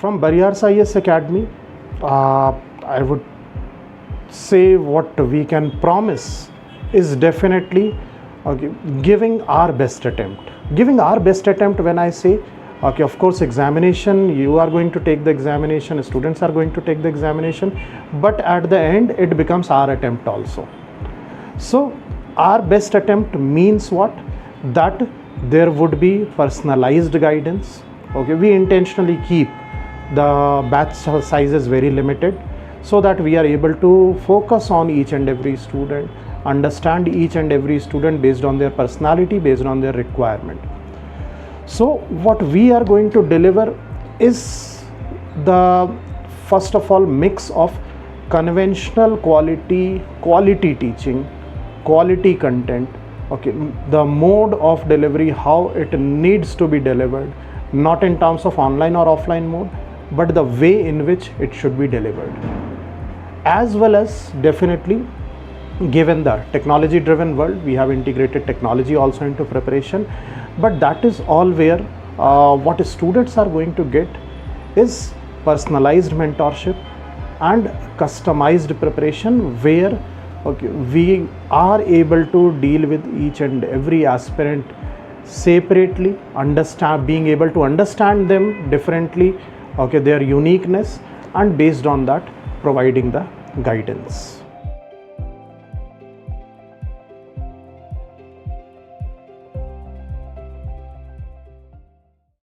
From Bariar's IS Academy, I would say what we can promise is definitely giving our best attempt. Giving our best attempt, when I say, okay, of course, examination, you are going to take the examination, students are going to take the examination, but at the end, it becomes our attempt also. So, our best attempt means what? That there would be personalized guidance. Okay, we intentionally keep the batch sizes very limited so that we are able to focus on each and every student, understand each and every student based on their personality, based on their requirement. So what we are going to deliver is the first of all mix of conventional quality teaching, quality content, okay, the mode of delivery, how it needs to be delivered, not in terms of online or offline mode, but the way in which it should be delivered, as well as definitely, given the technology driven world, we have integrated technology also into preparation, but that is all where what students are going to get is personalized mentorship and customized preparation, where okay, we are able to deal with each and every aspirant separately, being able to understand them differently, okay, their uniqueness, and based on that providing the guidance.